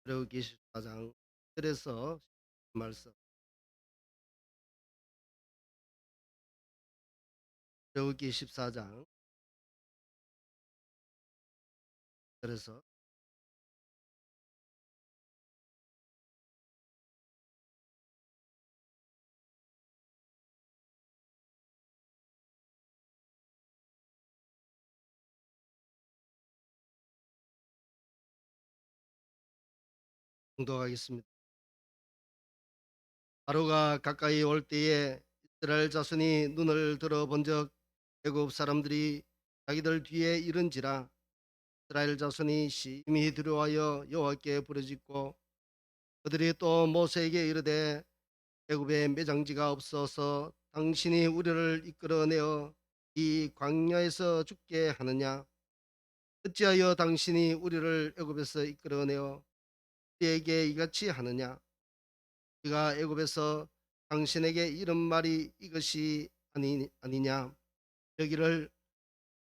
레위기 14장 1절에서 말씀. 레위기 14장 1절에서 공독하겠습니다. 바로가 가까이 올 때에 이스라엘 자손이 눈을 들어 본즉 애굽 사람들이 자기들 뒤에 이른지라. 이스라엘 자손이 심히 두려워하여 여호와께 부르짖고 그들이 또 모세에게 이르되 애굽에 매장지가 없어서 당신이 우리를 이끌어내어 이 광야에서 죽게 하느냐? 어찌하여 당신이 우리를 애굽에서 이끌어내어 우리에게 이같이 하느냐? 우리가 애굽에서 당신에게 이런 말이 이것이 아니냐? 여기를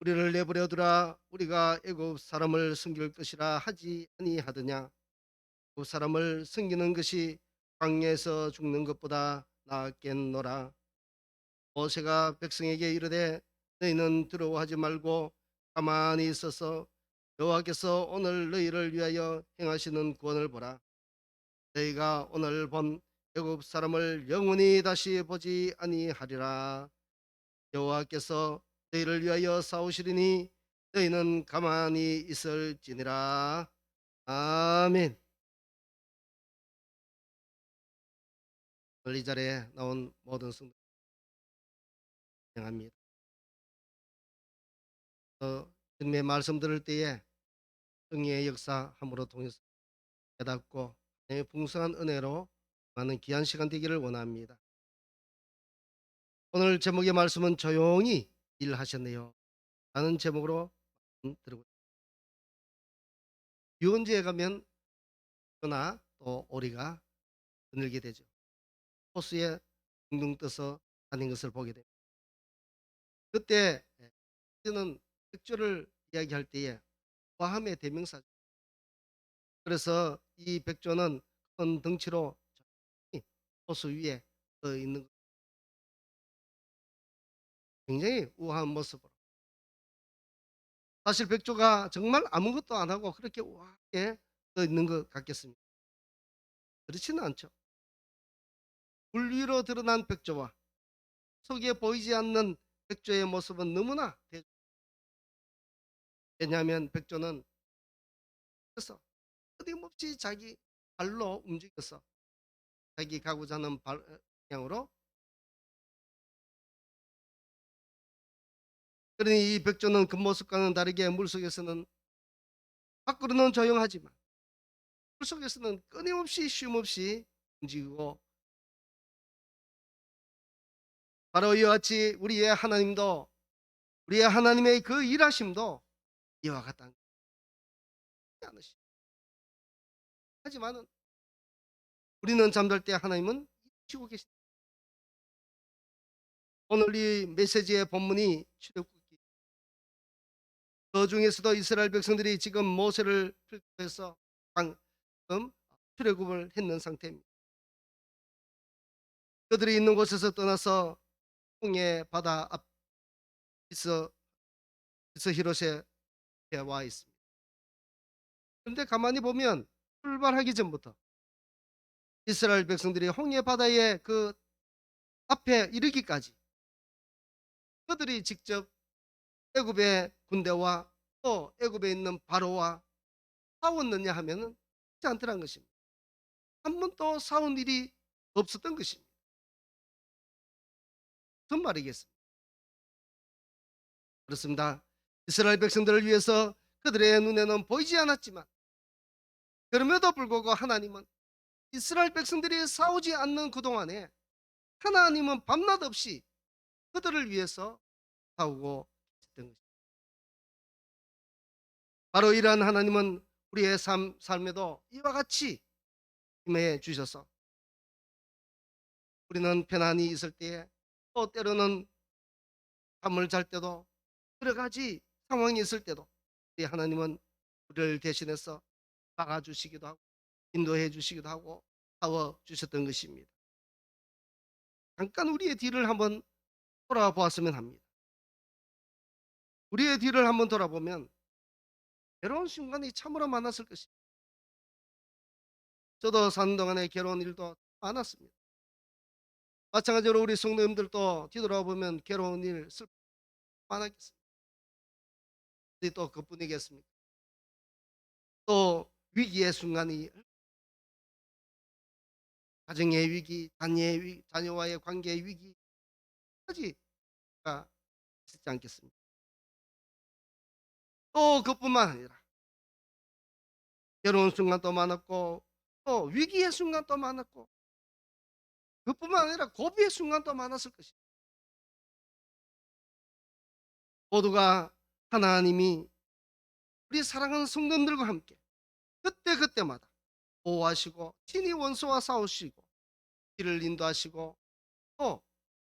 우리를 내버려 두라. 우리가 애굽 사람을 섬길 것이라 하지 아니하더냐? 그 사람을 섬기는 것이 광야에서 죽는 것보다 나았겠노라. 모세가 백성에게 이르되 너희는 두려워하지 말고 가만히 있어서 여호와께서 오늘 너희를 위하여 행하시는 구원을 보라. 너희가 오늘 본 애굽 사람을 영원히 다시 보지 아니하리라. 여호와께서 너희를 위하여 싸우시리니 너희는 가만히 있을지니라. 아멘. 오늘 이 자리에 나온 모든 성도 환영합니다. 주님의 말씀 들을 때에 승리의 역사 함으로 통해서 깨닫고 하나님의 풍성한 은혜로 많은 귀한 시간 되기를 원합니다. 오늘 제목의 말씀은 조용히 일하셨네요 라는 제목으로 들고, 유원지에 가면 소나 또 오리가 거늘게 되죠. 호수에 둥둥 떠서 다닌 것을 보게 됩니다. 그때 저는 백조를 이야기할 때에 과함의 대명사죠. 그래서 이 백조는 큰 덩치로 호수 위에 떠 있는 것, 굉장히 우아한 모습으로. 사실 백조가 정말 아무것도 안 하고 그렇게 우아하게 떠 있는 것 같겠습니다. 그렇지는 않죠. 물 위로 드러난 백조와 속에 보이지 않는 백조의 모습은 너무나 왜냐하면 백조는 그래서 끊임없이 자기 발로 움직여서 자기 가고자 하는 방향으로. 그러니 이 백조는 그 모습과는 다르게 물속에서는 밖으로는 조용하지만 물속에서는 끊임없이 쉼없이 움직이고, 바로 이와 같이 우리의 하나님도, 우리의 하나님의 그 일하심도 이와 같다는 것이. 하지만 우리는 잠들 때 하나님은 쉬고 계십니다. 오늘 이 메시지의 본문이 출애굽기, 그 중에서도 이스라엘 백성들이 지금 모세를 필두해서 방금 출애굽을 했는 상태입니다. 그들이 있는 곳에서 떠나서 홍해 바다 앞 히롯에 와 있습니다. 그런데 가만히 보면 출발하기 전부터 이스라엘 백성들이 홍해 바다의 그 앞에 이르기까지 그들이 직접 애굽의 군대와 또 애굽에 있는 바로와 싸웠느냐 하면은 그렇지 않더라는 것입니다. 한 번도 싸운 일이 없었던 것입니다. 무슨 말이겠습니까? 그렇습니다. 이스라엘 백성들을 위해서 그들의 눈에는 보이지 않았지만 그럼에도 불구하고 하나님은 이스라엘 백성들이 싸우지 않는 그동안에 하나님은 밤낮 없이 그들을 위해서 싸우고 계셨던 것입니다. 바로 이러한 하나님은 우리의 삶에도 이와 같이 임해 주셔서 우리는 편안히 있을 때에 또 때로는 잠을 잘 때도 여러 가지 상황이 있을 때도 우리 하나님은 우리를 대신해서 막아주시기도 하고 인도해 주시기도 하고 싸워 주셨던 것입니다. 잠깐 우리의 뒤를 한번 돌아보았으면 합니다. 우리의 뒤를 한번 돌아보면 괴로운 순간이 참으로 많았을 것입니다. 저도 사는 동안에 괴로운 일도 많았습니다. 마찬가지로 우리 성도님들도 뒤돌아보면 괴로운 일, 슬픔 많았겠습니다. 또 그뿐이겠습니까? 또 위기의 순간이 가정의 위기, 자녀와의 관계의 위기까지가 있지 않겠습니까? 또 그뿐만 아니라 괴로운 순간도 많았고 또 위기의 순간도 많았고 그뿐만 아니라 고비의 순간도 많았을 것입니다. 모두가 하나님이 우리 사랑하는 성도님들과 함께 그때그때마다 보호하시고 친히 원수와 싸우시고 길을 인도하시고 또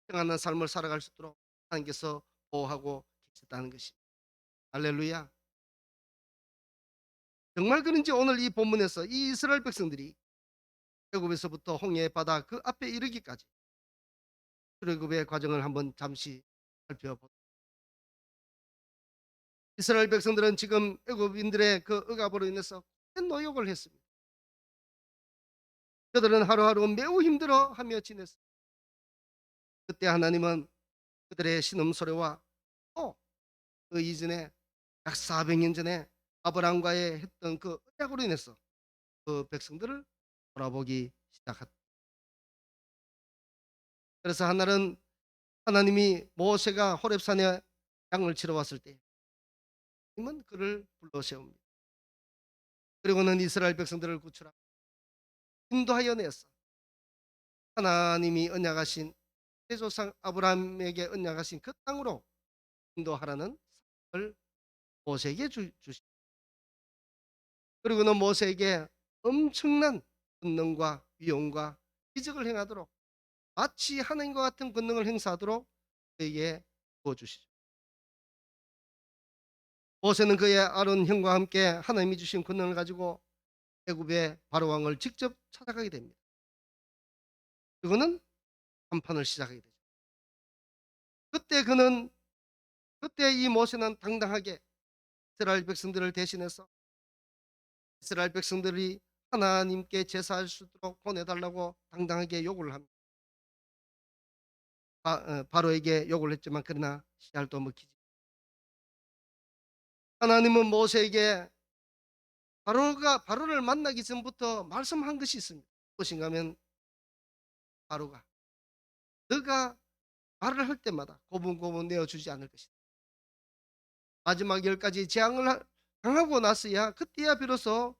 평안한 삶을 살아갈 수 있도록 하나님께서 보호하고 계셨다는 것입니다. 할렐루야. 정말 그런지 오늘 이 본문에서 이 이스라엘 백성들이 애굽에서부터 홍해 바다 그 앞에 이르기까지 출애굽의 과정을 한번 잠시 살펴보겠습니다. 이스라엘 백성들은 지금 애굽인들의 그 억압으로 인해서 큰 노역을 했습니다. 그들은 하루하루 매우 힘들어하며 지냈습니다. 그때 하나님은 그들의 신음소리와 또 그 이전에 약 400년 전에 아브라함과의 했던 그 언약으로 인해서 그 백성들을 돌아보기 시작했다. 그래서 하나는 하나님이 모세가 호렙산에 양을 치러 왔을 때 하나님은 그를 불러 세웁니다. 그리고는 이스라엘 백성들을 구출하고 인도하여 내서 하나님이 언약하신 세조상 아브라함에게 언약하신 그 땅으로 인도하라는 사명을 모세에게 주십니다. 그리고는 모세에게 엄청난 권능과 위엄과 기적을 행하도록 마치 하나님과 같은 권능을 행사하도록 그에게 부어주시죠. 모세는 그의 아론 형과 함께 하나님이 주신 권능을 가지고 애굽의 바로 왕을 직접 찾아가게 됩니다. 그리고는 한판을 시작하게 되죠. 그때 그는 그때 이 모세는 당당하게 이스라엘 백성들을 대신해서 이스라엘 백성들이 하나님께 제사할 수 있도록 보내달라고 당당하게 요구를 합니다. 바로에게 요구를 했지만 그러나 씨알도 먹히지. 하나님은 모세에게 바로를 만나기 전부터 말씀한 것이 있습니다. 무엇인가 하면 바로가 너가 말을 할 때마다 고분고분 내어주지 않을 것이다. 마지막 10가지 재앙을 당하고 나서야 그때야 비로소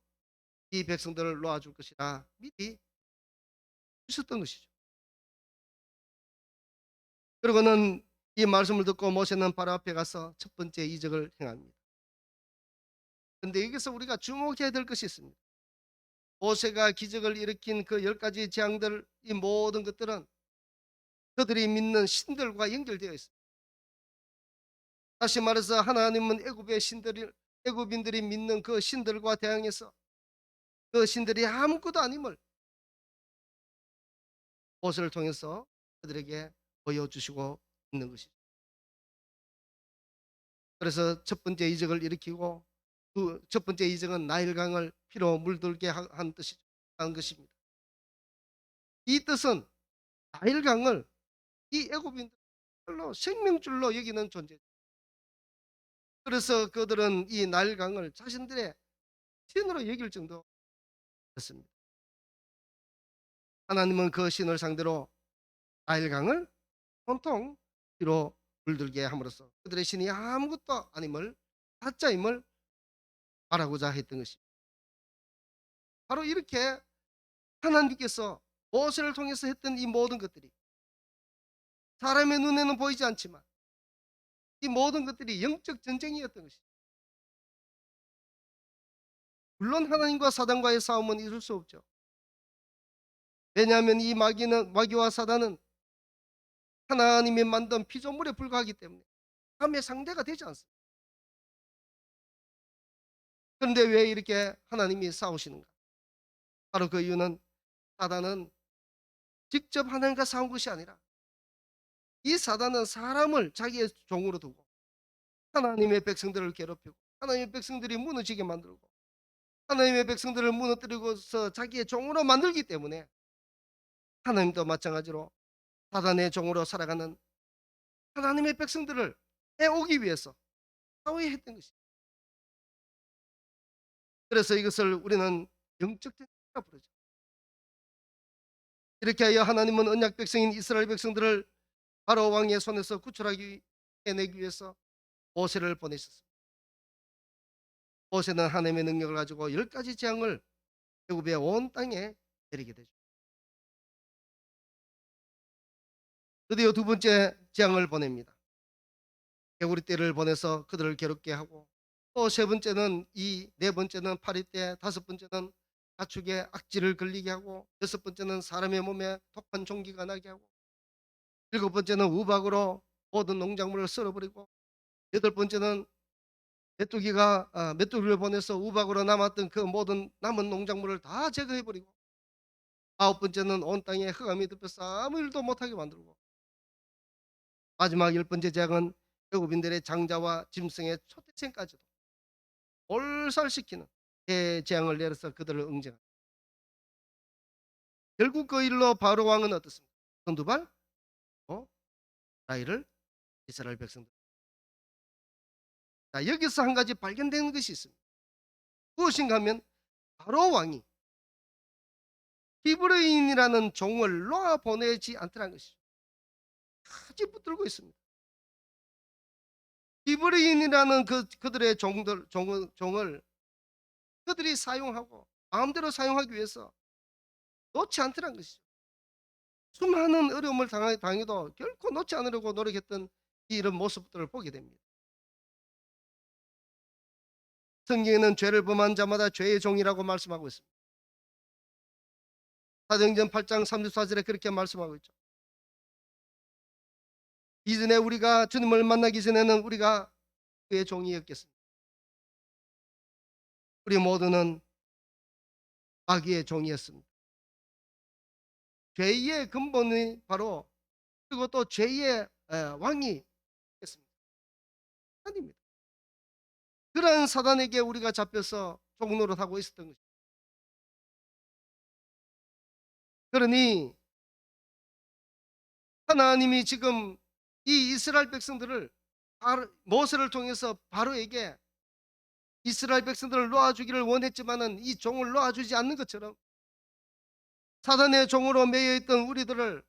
이 백성들을 놓아줄 것이라 미리 주셨던 것이죠. 그리고는 이 말씀을 듣고 모세는 바로 앞에 가서 첫 번째 이적을 행합니다. 그런데 여기서 우리가 주목해야 될 것이 있습니다. 모세가 기적을 일으킨 그 10가지 재앙들, 이 모든 것들은 그들이 믿는 신들과 연결되어 있습니다. 다시 말해서 하나님은 애굽인들이 믿는 그 신들과 대항해서 그 신들이 아무것도 아님을 모세를 통해서 그들에게 보여주시고 있는 것이죠. 그래서 첫 번째 이적을 일으키고 첫 번째 이적은 나일강을 피로 물들게 한 뜻이 한 것입니다. 이 뜻은 나일강을 이 애굽인들로 생명줄로 여기는 존재. 그래서 그들은 이 나일강을 자신들의 신으로 여길 정도였습니다. 하나님은 그 신을 상대로 나일강을 온통 피로 물들게 함으로써 그들의 신이 아무것도 아님을 가짜임을 말하고자 했던 것입니다. 바로 이렇게 하나님께서 모세를 통해서 했던 이 모든 것들이 사람의 눈에는 보이지 않지만 이 모든 것들이 영적 전쟁이었던 것입니다. 물론 하나님과 사단과의 싸움은 있을 수 없죠. 왜냐하면 이 마귀와 사단은 하나님이 만든 피조물에 불과하기 때문에 함의 상대가 되지 않습니다. 그런데 왜 이렇게 하나님이 싸우시는가? 바로 그 이유는 사단은 직접 하나님과 싸운 것이 아니라 이 사단은 사람을 자기의 종으로 두고 하나님의 백성들을 괴롭히고 하나님의 백성들이 무너지게 만들고 하나님의 백성들을 무너뜨리고서 자기의 종으로 만들기 때문에 하나님도 마찬가지로 사단의 종으로 살아가는 하나님의 백성들을 해오기 위해서 싸워야 했던 것입니다. 그래서 이것을 우리는 영적 전쟁이라고 부르죠. 이렇게 하여 하나님은 언약 백성인 이스라엘 백성들을 바로 왕의 손에서 구출하기 해내기 위해서 모세를 보내셨습니다. 모세는 하나님의 능력을 가지고 10가지 재앙을 애굽의 온 땅에 내리게 되죠. 드디어 두 번째 재앙을 보냅니다. 개구리 떼를 보내서 그들을 괴롭게 하고 또 세 번째는 네 번째는 파리떼, 다섯 번째는 가축의 악질을 걸리게 하고 여섯 번째는 사람의 몸에 독한 종기가 나게 하고 일곱 번째는 우박으로 모든 농작물을 썰어버리고 여덟 번째는 메뚜기를 보내서 우박으로 남았던 그 모든 남은 농작물을 다 제거해버리고 아홉 번째는 온 땅에 흑암이 덮여서 아무 일도 못하게 만들고 마지막 열 번째 재앙은 애굽인들의 장자와 짐승의 초태생까지도 몰살시키는 재앙을 내려서 그들을 응징합니다. 결국 그 일로 바로 왕은 어떻습니까? 손두발 나이를 이스라엘 백성들. 자, 여기서 한 가지 발견되는 것이 있습니다. 무엇인가 하면 바로 왕이 히브리인이라는 종을 놓아 보내지 않더라는 것이죠. 아직 붙들고 있습니다. 히브리인이라는 그들의 종을 그들이 사용하고 마음대로 사용하기 위해서 놓지 않더라는 것이죠. 수많은 어려움을 당해도 결코 놓지 않으려고 노력했던 이런 모습들을 보게 됩니다. 성경에는 죄를 범한 자마다 죄의 종이라고 말씀하고 있습니다. 사도행전 8장 34절에 그렇게 말씀하고 있죠. 이전에 우리가 주님을 만나기 전에는 우리가 그의 종이었겠습니다. 우리 모두는 마귀의 종이었습니다. 죄의 근본이 바로 그리고 또 죄의 왕이 있습니다. 사단입니다. 그러한 사단에게 우리가 잡혀서 종노릇하고 있었던 것입니다. 그러니 하나님이 지금 이 이스라엘 백성들을 모세를 통해서 바로에게 이스라엘 백성들을 놓아주기를 원했지만은 이 종을 놓아주지 않는 것처럼 사단의 종으로 매여 있던 우리들을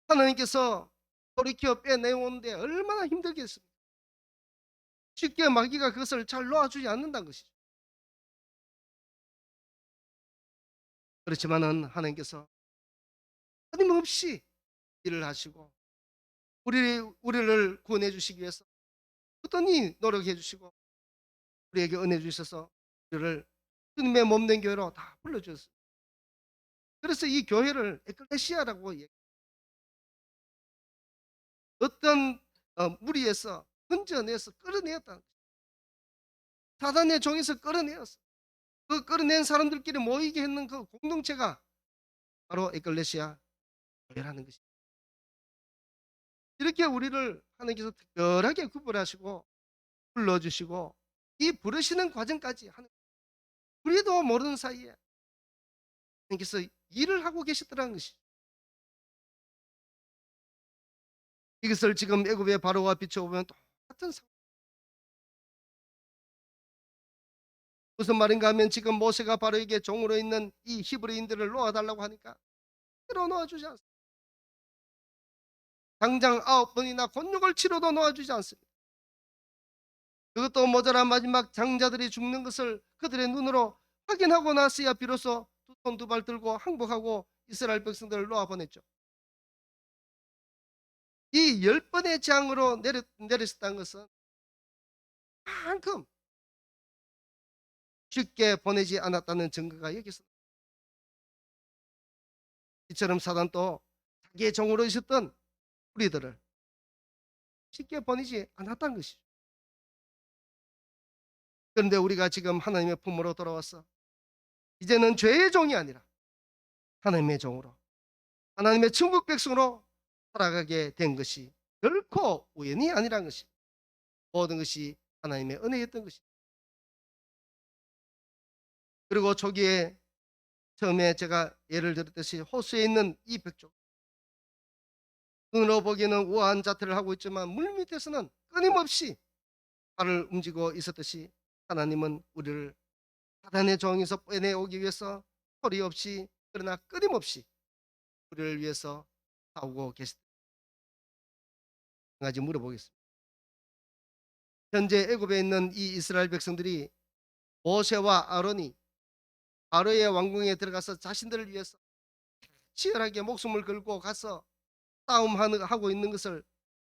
하나님께서 돌이켜 빼내오는데 얼마나 힘들겠습니까? 쉽게 마귀가 그것을 잘 놓아주지 않는다는 것이죠. 그렇지만은 하나님께서 끊임없이 일을 하시고 우리를 구원해 주시기 위해서 어떠니 노력해 주시고 우리에게 은혜 주셔서 우리를 주님의 몸된 교회로 다 불러주셨습니다. 그래서 이 교회를 에클레시아라고 어떤 무리에서 건져내서 끌어내었다. 사단의 종에서 끌어내었어. 그 끌어낸 사람들끼리 모이게 했는 그 공동체가 바로 에클레시아 교회라는 것입니다. 이렇게 우리를 하나님께서 특별하게 구분하시고 불러주시고 이 부르시는 과정까지 하는 우리도 모르는 사이에 하나님께서 일을 하고 계시더라는 것이죠. 이것을 지금 애굽의 바로와 비춰보면 똑같은 상황. 무슨 말인가 하면 지금 모세가 바로에게 종으로 있는 이 히브리인들을 놓아달라고 하니까 때로 놓아주지 않습니다. 당장 9번이나 곤욕을 치러도 놓아주지 않습니다. 그것도 모자란 마지막 장자들이 죽는 것을 그들의 눈으로 확인하고 나서야 비로소 두 손 두 발 들고 항복하고 이스라엘 백성들을 놓아보냈죠. 이 10번의 재앙으로 내렸다는 것은 만큼 쉽게 보내지 않았다는 증거가 여기 있습니다. 이처럼 사단도 자기의 종으로 있었던 우리들을 쉽게 보내지 않았다는 것이죠. 그런데 우리가 지금 하나님의 품으로 돌아왔어 이제는 죄의 종이 아니라 하나님의 종으로, 하나님의 천국 백성으로 살아가게 된 것이 결코 우연이 아니라는 것이, 모든 것이 하나님의 은혜였던 것이. 그리고 초기에 처음에 제가 예를 들었듯이 호수에 있는 이 백족, 눈으로 보기에는 우아한 자태를 하고 있지만 물밑에서는 끊임없이 발을 움직이고 있었듯이, 하나님은 우리를 사단의 종에서 빼내오기 위해서 소리 없이, 그러나 끊임없이 우리를 위해서 싸우고 계시다. 한 가지 물어보겠습니다. 현재 애굽에 있는 이 이스라엘 백성들이 모세와 아론이 바로의 왕궁에 들어가서 자신들을 위해서 치열하게 목숨을 걸고 가서 싸움하고 있는 것을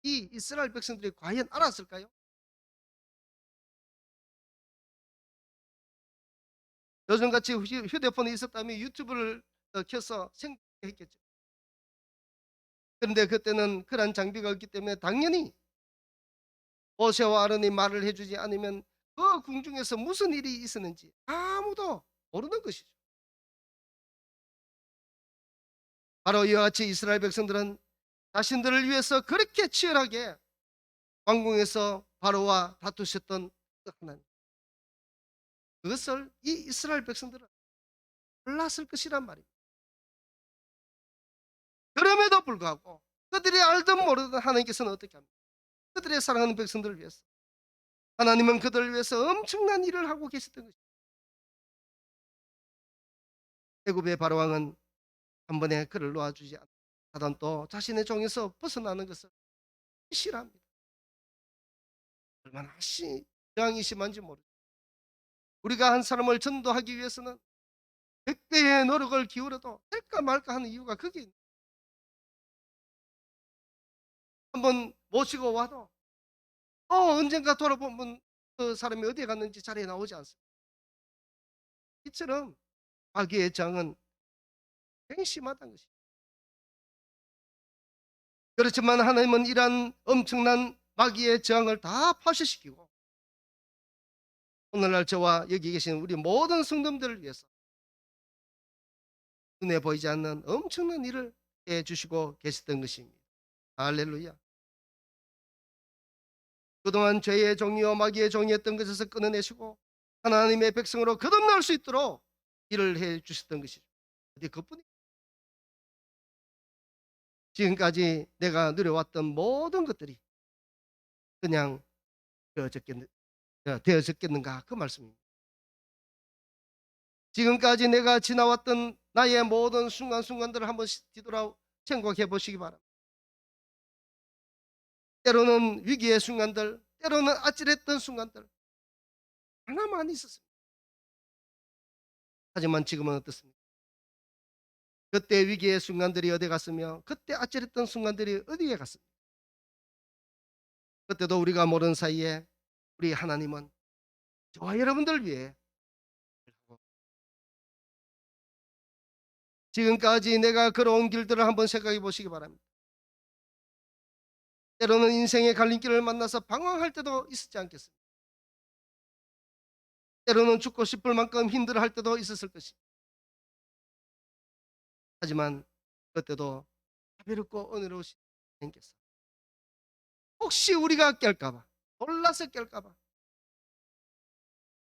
이 이스라엘 백성들이 과연 알았을까요? 요즘같이 휴대폰이 있었다면 유튜브를 켜서 생각했겠죠. 그런데 그때는 그런 장비가 없기 때문에 당연히 모세와 아론이 말을 해주지 않으면 그 궁중에서 무슨 일이 있었는지 아무도 모르는 것이죠. 바로 이와 같이 이스라엘 백성들은 자신들을 위해서 그렇게 치열하게 왕궁에서 바로와 다투셨던 그 하나님, 그것을 이 이스라엘 백성들은 몰랐을 것이란 말입니다. 그럼에도 불구하고 그들이 알든 모르든 하나님께서는 어떻게 합니까? 그들의 사랑하는 백성들을 위해서, 하나님은 그들을 위해서 엄청난 일을 하고 계셨던 것입니다. 애굽의 바로왕은 한 번에 그를 놓아주지 않고 또 자신의 종에서 벗어나는 것을 싫어합니다. 얼마나 저항이 심한지 모르죠. 우리가 한 사람을 전도하기 위해서는 100배의 노력을 기울여도 될까 말까 하는 이유가 그게 있는, 한번 모시고 와도 언젠가 돌아보면 그 사람이 어디에 갔는지 자리에 나오지 않습니다. 이처럼 마귀의 저항은 굉장히 심하다는 것입니다. 그렇지만 하나님은 이러한 엄청난 마귀의 저항을 다 파쇄시키고 오늘날 저와 여기 계신 우리 모든 성도들을 위해서 눈에 보이지 않는 엄청난 일을 해주시고 계셨던 것입니다. 할렐루야. 그동안 죄의 종이요 마귀의 종이었던 것에서 끊어내시고 하나님의 백성으로 거듭날 수 있도록 일을 해주셨던 것이죠. 어디 그뿐이, 지금까지 내가 누려왔던 모든 것들이 그냥 되어졌겠는가 그 말씀입니다. 지금까지 내가 지나왔던 나의 모든 순간순간들을 한번 뒤돌아 생각해 보시기 바랍니다. 때로는 위기의 순간들, 때로는 아찔했던 순간들 하나 많이 있었습니다. 하지만 지금은 어떻습니까? 그때 위기의 순간들이 어디 갔으며 그때 아찔했던 순간들이 어디에 갔습니까? 그때도 우리가 모르는 사이에 우리 하나님은 저와 여러분들을 위해 지금까지 내가 걸어온 길들을 한번 생각해 보시기 바랍니다. 때로는 인생의 갈림길을 만나서 방황할 때도 있었지 않겠습니까? 때로는 죽고 싶을 만큼 힘들어할 때도 있었을 것입니다. 하지만 그때도 가볍고 은혜로우신 하나님께서 혹시 우리가 깰까봐, 놀라서 깰까봐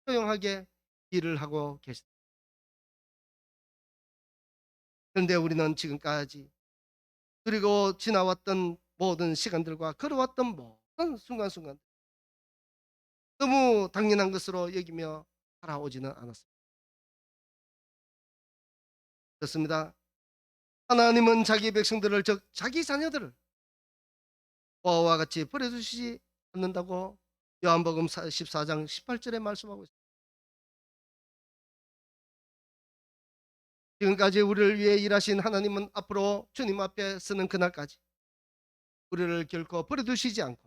조용하게 일을 하고 계시다. 그런데 우리는 지금까지 그리고 지나왔던 모든 시간들과 걸어왔던 모든 순간순간 너무 당연한 것으로 여기며 살아오지는 않았습니다. 그렇습니다. 하나님은 자기 백성들을, 즉 자기 자녀들을 보아와 같이 버려두시지 않는다고 요한복음 14장 18절에 말씀하고 있습니다. 지금까지 우리를 위해 일하신 하나님은 앞으로 주님 앞에 서는 그날까지 우리를 결코 버려두시지 않고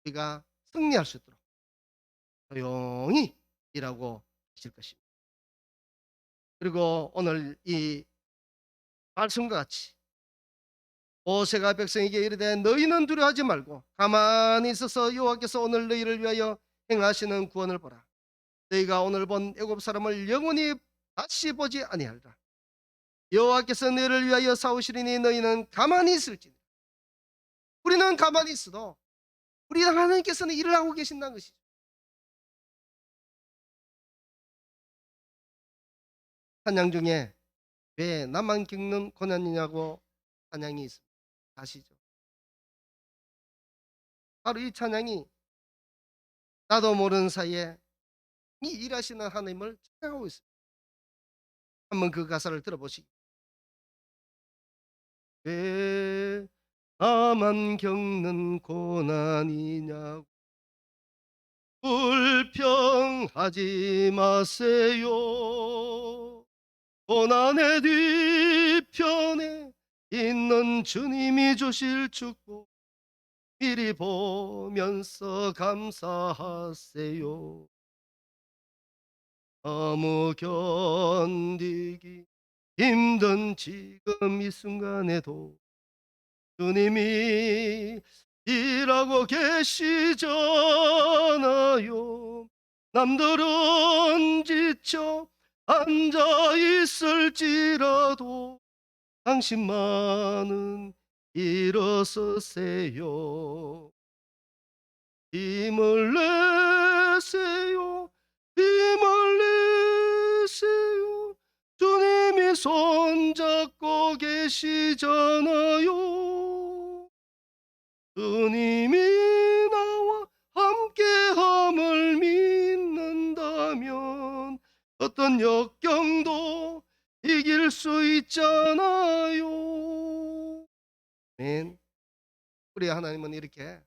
우리가 승리할 수 있도록 조용히 일하고 계실 것입니다. 그리고 오늘 이 말씀과 같이 모세가 백성에게 이르되 너희는 두려워하지 말고 가만히 있어서 여호와께서 오늘 너희를 위하여 행하시는 구원을 보라. 너희가 오늘 본 애굽 사람을 영원히 다시 보지 아니하리라. 여호와께서 너희를 위하여 싸우시리니 너희는 가만히 있을지니. 우리는 가만히 있어도 우리 하나님께서는 일을 하고 계신다는 것이죠. 찬양 중에 왜 나만 겪는 고난이냐고 찬양이 있습니다. 아시죠? 바로 이 찬양이 나도 모르는 사이에 이 일하시는 하나님을 찬양하고 있습니다. 한번 그 가사를 들어보시기. 왜 나만 겪는 고난이냐고 불평하지 마세요. 고난의 뒤편에 있는 주님이 주실 축복 미리 보면서 감사하세요. 너무 견디기 힘든 지금 이 순간에도 주님이 일하고 계시잖아요. 남들은 지쳐 앉아 있을지라도 당신만은 일어서세요. 힘을 내세요. 힘을 내세요. 주님이 손잡고 계시잖아요. 주님이 나와 함께함을 믿는다면 어떤 역경도 이길 수 있잖아요. 아멘. 우리 하나님은 이렇게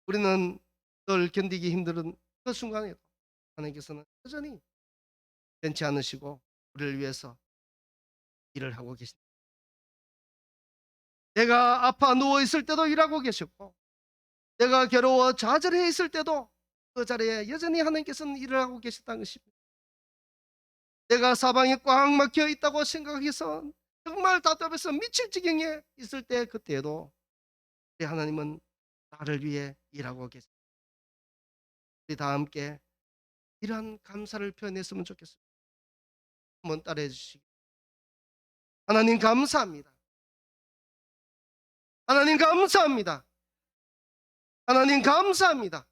우리는 늘 견디기 힘든 그 순간에도 하나님께서는 여전히 변치 않으시고 우리를 위해서 일을 하고 계십니다. 내가 아파 누워있을 때도 일하고 계셨고 내가 괴로워 좌절해 있을 때도 그 자리에 여전히 하나님께서는 일을 하고 계셨다는 것입니다. 내가 사방에 꽉 막혀 있다고 생각해서 정말 답답해서 미칠 지경에 있을 때 그때에도 우리 하나님은 나를 위해 일하고 계십니다. 우리 다 함께 이러한 감사를 표현했으면 좋겠습니다. 한번 따라해 주시기. 하나님 감사합니다. 하나님 감사합니다. 하나님 감사합니다.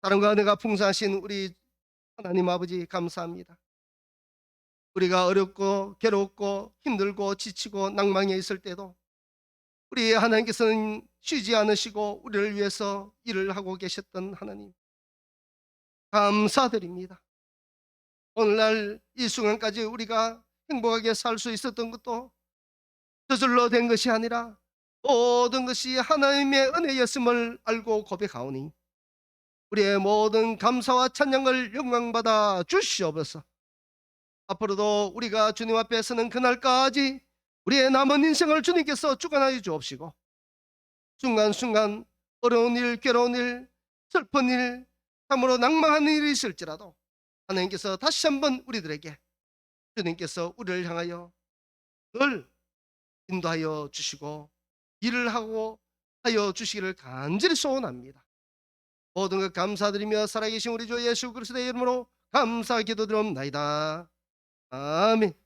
사랑과 은혜가 풍성하신 우리 하나님 아버지 감사합니다. 우리가 어렵고 괴롭고 힘들고 지치고 낭망해 있을 때도 우리 하나님께서는 쉬지 않으시고 우리를 위해서 일을 하고 계셨던 하나님 감사드립니다. 오늘날 이 순간까지 우리가 행복하게 살 수 있었던 것도 저절로 된 것이 아니라 모든 것이 하나님의 은혜였음을 알고 고백하오니 우리의 모든 감사와 찬양을 영광받아 주시옵소서. 앞으로도 우리가 주님 앞에 서는 그날까지 우리의 남은 인생을 주님께서 주관하여 주옵시고 순간순간 어려운 일, 괴로운 일, 슬픈 일, 참으로 낭망하는 일이 있을지라도 하나님께서 다시 한번 우리들에게 주님께서 우리를 향하여 늘 인도하여 주시고 일을 하고 하여 주시기를 간절히 소원합니다. 모든 것 감사드리며 살아계신 우리 주 예수 그리스도의 이름으로 감사 기도드립나이다. 아멘.